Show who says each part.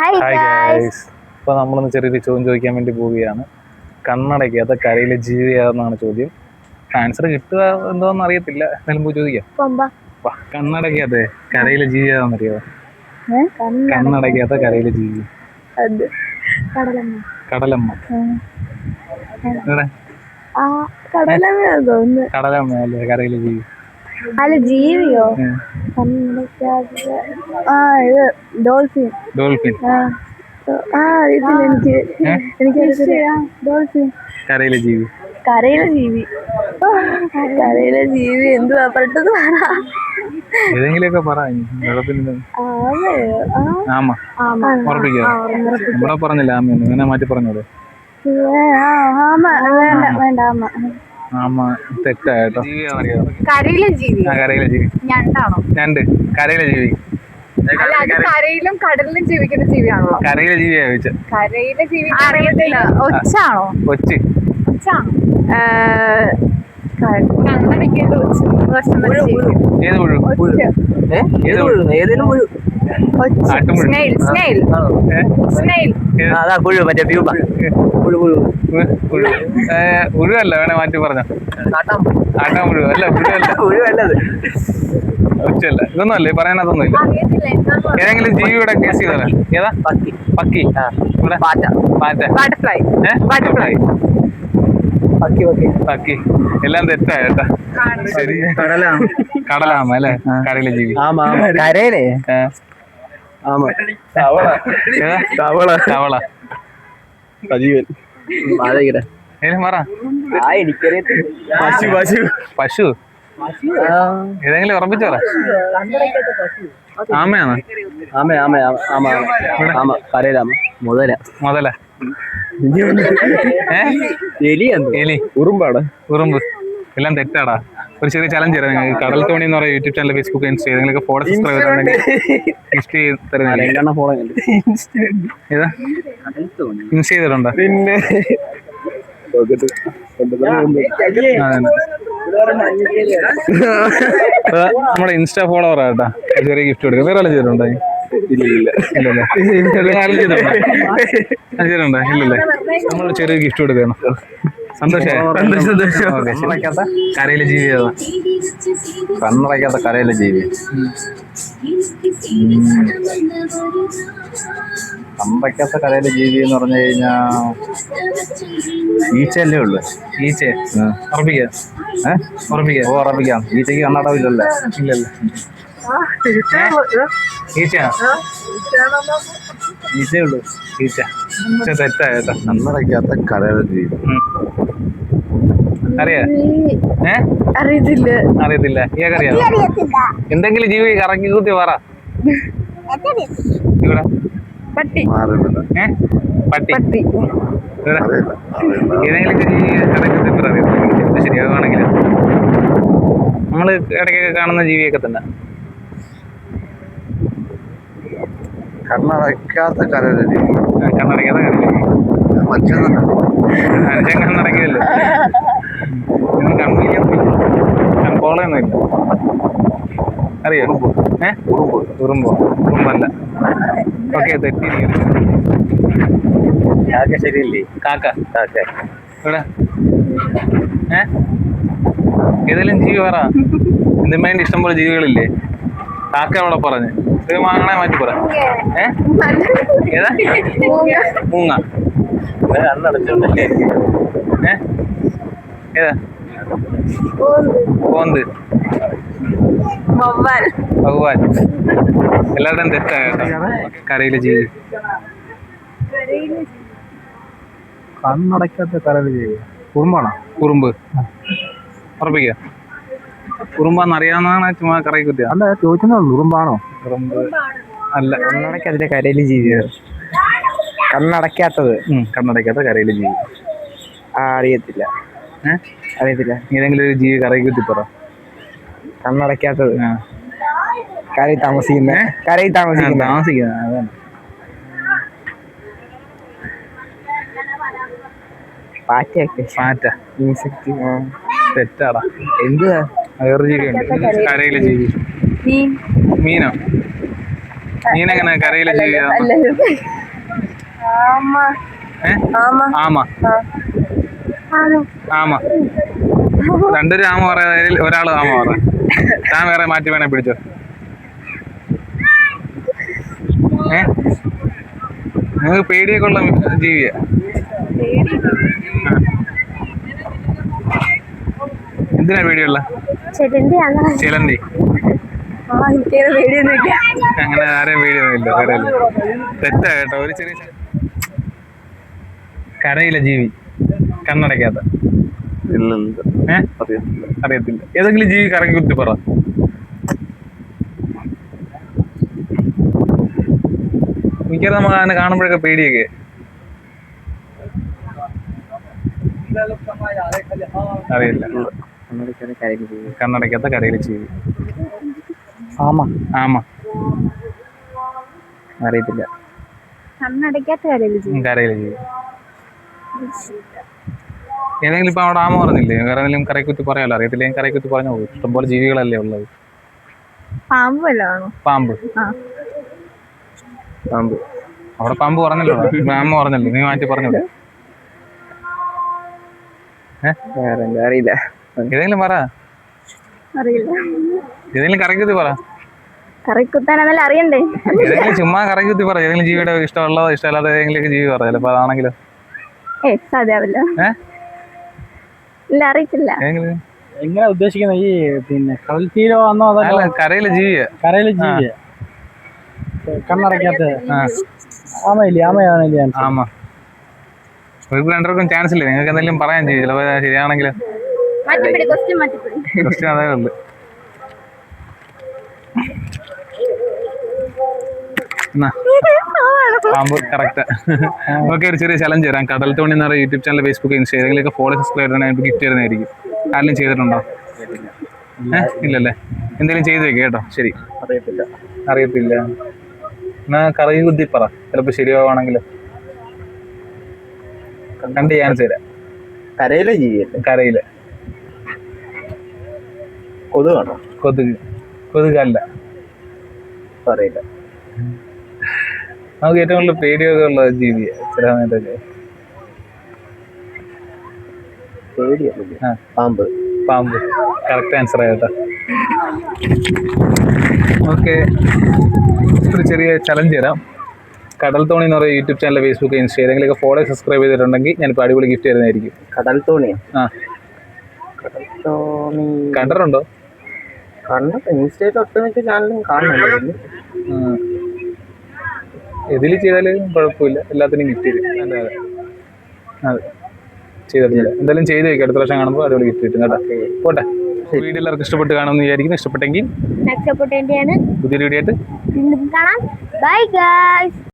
Speaker 1: Hi guys. ഇപ്പോൾ നമ്മളൊന്ന് ചെറിയൊരു ചോദ്യം ചോദിക്കാൻ വേണ്ടി പോവുകയാണ്. കണ്ണടയ്ക്കാത്ത കരയിലെ ജീവി ഏതെന്നാണ് ചോദ്യം. ആൻസർ കിട്ടുക എന്തോന്ന് അറിയത്തില്ല, എന്നാലും പോയി ചോദിക്കാം. കണ്ണടയ്ക്കാത്ത കരയിലെ ജീവി ഏതാണെന്നറിയോ? കണ്ണടയ്ക്കാത്ത കരയിലെ ജീവി കടലമ്മ. കടലമ്മ അല്ലേ കരയിലെ ജീവി?
Speaker 2: അല്ല ജീവിയോ? ഡോൾഫിൻ.
Speaker 1: ഡോൾഫിൻ
Speaker 2: ഡോൾഫിൻ
Speaker 1: കരയിലെ ജീവി.
Speaker 2: കരയിലെ ജീവി എന്തുവാ പെട്ടെന്ന്
Speaker 1: ഏതെങ്കിലുമൊക്കെ പറ. ആമ. ഉറപ്പിക്കുക. ഇവിടെ പറഞ്ഞില്ല ആമയൊന്നും, ഇങ്ങനെ മാറ്റി പറഞ്ഞോളൂ.
Speaker 2: വേണ്ട
Speaker 1: ആമ തെറ്റായിട്ടോ.
Speaker 2: കരയിലെ ജീവി.
Speaker 1: കരയിലെ ജീവി
Speaker 2: ഞണ്ടാണോ?
Speaker 1: ഞണ്ട് കരയിലെ ജീവി.
Speaker 2: അല്ല, അത് കരയിലും കടലിലും ജീവിക്കുന്ന ജീവിയാണല്ലോ.
Speaker 1: കരയിലെ ജീവിയാ ചോദിച്ചത്.
Speaker 2: കരയിലെ ജീവി അറിയത്തില്ല. ഒച്ചാണോ?
Speaker 1: ഒച്ച്.
Speaker 2: ഒച്ചാണോ? കണ്ണടിക്കേണ്ട ഒച്ച്.
Speaker 1: ഏത് പുഴു?
Speaker 3: ഏതേലും പുഴു.
Speaker 2: സ്നെയിൽ.
Speaker 3: അതാ പുഴു, മറ്റേ പ്യൂപ്പ.
Speaker 1: പുഴുവല്ല, വേണേ മാറ്റി പറഞ്ഞോ. ആട്ടാൻ പുഴു അല്ല.
Speaker 3: പുഴുവല്ലത്.
Speaker 1: ഒച്ചല്ല. ഇതൊന്നും അല്ലേ പറയാനതൊന്നും ഇല്ല. ഏതെങ്കിലും ജീവിയുടെ കേസ് ചെയ്തോളാം. ഏതാ? പക്കി.
Speaker 2: ബട്ടർഫ്ലൈ.
Speaker 1: പക്കി. എല്ലാം തെറ്റായിട്ടാ. ശരി. കടലാമ അല്ലേ കരയിലെ ജീവി.
Speaker 3: കരയിലേ
Speaker 1: തവള.
Speaker 3: സജീവൻ.
Speaker 1: പറ. പശു. ഏതെങ്കിലും ഉറപ്പിച്ചു പറ. ആമയാണോ?
Speaker 3: കരയിലാമ. മുതല.
Speaker 1: എലി. ഉറുമ്പ്. എല്ലാം തെറ്റാടാ. ഒരു ചെറിയ ചലഞ്ച് തരാം നിങ്ങൾക്ക്. കടൽ തോണി എന്ന് പറയുന്ന യൂട്യൂബ് ചാനൽ, ഫേസ്ബുക്ക്, ഇൻസ്റ്റ ഏതെങ്കിലും ഫോട്ടോ സബ്സ്ക്രൈബ് ഉണ്ടെങ്കിൽ ഇൻസ്റ്റ തരുന്നില്ല. ഏതാ ഇൻസ്റ്റ ചെയ്തിട്ടുണ്ടോ?
Speaker 3: പിന്നെ
Speaker 1: നമ്മുടെ ഇൻസ്റ്റാ ഫോളോവർ ആട്ടാ. ചെറിയ ഗിഫ്റ്റ് കൊടുക്കുക. വേറെ ആരും ചെയ്തിട്ടുണ്ടോ? ഇല്ലല്ലേ. നമ്മൾ ചെറിയ ഗിഫ്റ്റ് കൊടുക്കണം. സന്തോഷം. കരയിലെ ജീവി ഏതാ?
Speaker 3: കണ്ണടയ്ക്കാത്ത കരയിലെ ജീവി. കണ്ണടയ്ക്കാത്ത കരയിലെ ജീവി എന്ന് പറഞ്ഞു കഴിഞ്ഞാ ഈച്ചയല്ലേ ഉള്ളു.
Speaker 1: ഈച്ച. ഉറപ്പിക്കാം.
Speaker 3: ഈച്ചക്ക് കണ്ണടവില്ലല്ലേ?
Speaker 1: ഇല്ലല്ലേ. ഈച്ചയുള്ളൂ. ഈച്ച തെറ്റായിട്ടാ.
Speaker 3: കണ്ണടയ്ക്കാത്ത കരയിലെ ജീവി
Speaker 1: അറിയത്തില്ല. ഇയാൾക്കറിയാം? എന്തെങ്കിലും ജീവി കറക്കി കൂട്ടി പറ. ഇവിടെ
Speaker 2: പട്ടി.
Speaker 1: ഏതെങ്കിലും ജീവി കറക്കി അറിയാം. ശരിയാകുവാണെങ്കിൽ നമ്മള് ഇടയ്ക്കൊക്കെ കാണുന്ന ജീവിയൊക്കെ തന്നെ.
Speaker 3: കണ്ണടയ്ക്കാത്ത കരയിലെ ജീവി.
Speaker 1: കണ്ണടയ്ക്കാത്ത കരയിലെ മനുഷ്യൻ കണ്ണടയ്ക്കില്ല. കൺപോളയൊന്നുമില്ല. അറിയോ? ഉറുമ്പല്ല. ഓക്കെ, തെറ്റിയിരിക്കുന്നു.
Speaker 3: ശരിയല്ലേ?
Speaker 1: കാക്ക. ഇവിടെ ഏതെങ്കിലും ജീവി പറ. എന്തിനു വേണ്ടി ഇഷ്ടംപോലെ ജീവികളില്ലേ? കാക്ക അവിടെ പറഞ്ഞ് ഇത് വാങ്ങണേ മാറ്റി പറ. ഏതാ? മൂങ്ങ.
Speaker 3: കണ്ണടച്ചോണ്ടല്ലേ?
Speaker 1: ഏതാ? പോന്ത്. ഭഗവാൻ. എല്ലാവരുടെയും തെറ്റായിട്ടോ. കരയിലെ ജീവി.
Speaker 3: കണ്ണടയ്ക്കാത്ത കരയിലെ ജീവി ഉറുമ്പാണോ?
Speaker 1: ഉറുമ്പ്. ഉറപ്പിക്കുക. ഉറുമ്പാന്നറിയാവുന്നതാണ് ചുമ്മാ കറക്കി കുത്തിയ.
Speaker 3: അല്ല, ചോദിച്ചേ ഉറുമ്പാണോ?
Speaker 1: ഉറുമ്പ് അല്ല.
Speaker 3: കണ്ണടയ്ക്കാത്ത കരയിലെ ജീവിയാണ്.
Speaker 1: കണ്ണടയ്ക്കാത്ത കരയിലെ ജീവി.
Speaker 3: അറിയത്തില്ല.
Speaker 1: ഏതെങ്കിലും ഒരു ജീവി കറക്കി കുത്തി പറ.
Speaker 3: കണ്ണടയ്ക്കാത്തത്. കരയിൽ താമസിക്കുന്ന.
Speaker 1: അതാണ്. പാറ്റ.
Speaker 3: ഇൻസെക്ട്.
Speaker 1: തെറ്റാടാ.
Speaker 3: എന്തുവാ?
Speaker 1: വേറൊരു ജീവിയുണ്ട് കരയിലെ ജീവി. മീനോ? മീനെങ്ങനെ കരയിലെ ജീവിയാണ്? ആമ. ആമ. രണ്ടൊരു ആമ പറയാ, ഒരാള് ആമ പറ. താൻ വേറെ മാറ്റി വേണേ പിടിച്ചോ. നിങ്ങൾക്ക് പേടിയൊക്കെ ഉള്ള ജീവിയാ? എന്തിനാ പേടിയുള്ള? ചിലന്തി. അങ്ങനെ ആരെയും പേടിയൊന്നുമില്ല. തെറ്റാ കേട്ടോ. ഒരു ചെറിയ കരയിലെ ജീവി കണ്ണടയ്ക്കാത്ത. അറിയത്തില്ല. ഏതെങ്കിലും ജീവി കറങ്ങി കുത്തി പറ. മിക്കവാറും നമുക്ക് അതിനെ കാണുമ്പോഴൊക്കെ പേടിയൊക്കെ. അറിയില്ല. കണ്ണടയ്ക്കാത്ത കരയിലെ ജീവി. ആമ.
Speaker 3: അറിയത്തില്ല.
Speaker 1: കരയിലെ ജീവി. ഏതെങ്കിലും ഇപ്പൊ അവിടെ ആമ പറഞ്ഞില്ലേ? വേറെ ഏതെങ്കിലും കരയ്ക്കുത്തി പറയാലോ. അറിയത്തില്ല. കരയ്ക്കുത്തി പറഞ്ഞോ. ഇഷ്ടംപോലെ ജീവികളല്ലേ ഉള്ളത്. പാമ്പ്. അവിടെ പാമ്പ് പറഞ്ഞല്ലോ. ആമ പറഞ്ഞല്ലോ. നീ മാറ്റി പറഞ്ഞല്ലോ.
Speaker 3: അറിയില്ല.
Speaker 1: ഏതെങ്കിലും പറ. ഏതെങ്കിലും കരയ്ക്കുത്തി പറ.
Speaker 2: കറിക്കുത്താനല്ല അറിയണ്ടേ?
Speaker 1: ഏതെങ്കിലും ചുമ്മാ കരയ്ക്കുത്തി പറ. ഏതെങ്കിലും ജീവിയുടെ ഇഷ്ടമുള്ളതോ ഇഷ്ടമല്ലാതെ ഏതെങ്കിലും ജീവി പറ. ചിലപ്പോ അതാണെങ്കിലോ.
Speaker 2: ഇല്ല, അറിയത്തില്ല.
Speaker 3: എങ്ങനെ ഉദ്ദേശിക്കുന്നത്? ഈ പിന്നെ കടൽ തീരമാണോ അതോ
Speaker 1: കരയിലെ ജീവിയാ?
Speaker 3: കരയിലെ ജീവിയാ. കണ്ണടയ്ക്കാത്ത ആമയില്ലേ? ആമയാണല്ലേ?
Speaker 1: ആമ. നിങ്ങൾക്ക് രണ്ടുപേർക്കും ചാൻസ് ഇല്ലേ? നിങ്ങൾക്ക് എന്തെങ്കിലും പറയാൻ ചെയ്യും. ചിലപ്പോ ശരിയാണെങ്കിൽ ക്വസ്റ്റ്യൻ അതേ ഉള്ളു. പാമ്പ് കറക്റ്റ്. ഓക്കെ, ഒരു ചെറിയ ചലഞ്ച് തരാം. കടൽ തോണി എന്ന് പറയുന്ന യൂട്യൂബ് ചാനൽ, ഫേസ്ബുക്ക്, ഇൻസ്റ്റ ഏതെങ്കിലുമൊക്കെ ഫോളോ സബ്സ്ക്രൈബ് ചെയ്താൽ ഗിഫ്റ്റ് തരുന്നതായിരിക്കും. ആരെങ്കിലും ചെയ്തിട്ടുണ്ടോ? ഇല്ലല്ലേ? എന്തെങ്കിലും ചെയ്ത് വെക്കുക കേട്ടോ. ശരി. അറിയത്തില്ല. എന്നാ കറങ്ങി കുത്തി പറ. ചിലപ്പോ ശരിയാവാണെങ്കിൽ രണ്ട് ചാൻസ് തരാം.
Speaker 3: കരയിലെ ജീവിയല്ലേ?
Speaker 1: കരയില്.
Speaker 3: കൊതുകാണോ?
Speaker 1: കൊതുകല്ല.
Speaker 3: അറിയില്ല.
Speaker 1: നമുക്ക് ഏറ്റവും കൂടുതൽ പേടിയൊക്കെ ഉള്ള ജീവിയാ ചില സമയത്തൊക്കെ. പാമ്പ് കറക്റ്റ് ആൻസർ ആയിട്ടോ. ഓക്കെ, ഒരു ചെറിയ ചലഞ്ച് തരാം. കടൽ തോണി എന്ന് പറയുന്ന യൂട്യൂബ് ചാനൽ, ഫേസ്ബുക്ക്, ഇൻസ്റ്റ ഏതെങ്കിലുമൊക്കെ ഫോളോ സബ്സ്ക്രൈബ് ചെയ്തിട്ടുണ്ടെങ്കിൽ ഞാനിപ്പോൾ അടിപൊളി ഗിഫ്റ്റ് തരുന്നതായിരിക്കും.
Speaker 3: കടൽ തോണിയോ?
Speaker 1: കണ്ടിട്ടുണ്ടോ?
Speaker 3: ഇൻസ്റ്റയിൽ ഒട്ടുമിക്ക ചാനലും കാണുന്നുണ്ട്.
Speaker 1: ഇതിൽ ചെയ്താലും കുഴപ്പമില്ല. എല്ലാത്തിനും ഗിഫ്റ്റ് തരും. അതെ, ചെയ്തിട്ടില്ല. എന്തായാലും ചെയ്ത് വയ്ക്കും. അടുത്ത പ്രാവശ്യം കാണുമ്പോൾ അടിപൊളി ഗിഫ്റ്റ് കിട്ടും കേട്ടോ. പോട്ടെ. വീഡിയോ എല്ലാവർക്കും ഇഷ്ടപ്പെട്ട് കാണുമെന്ന് വിചാരിക്കുന്നു. ഇഷ്ടപ്പെട്ടെങ്കിൽ പുതിയൊരു വീഡിയോ ആയിട്ട്
Speaker 2: കാണാം. Bye guys.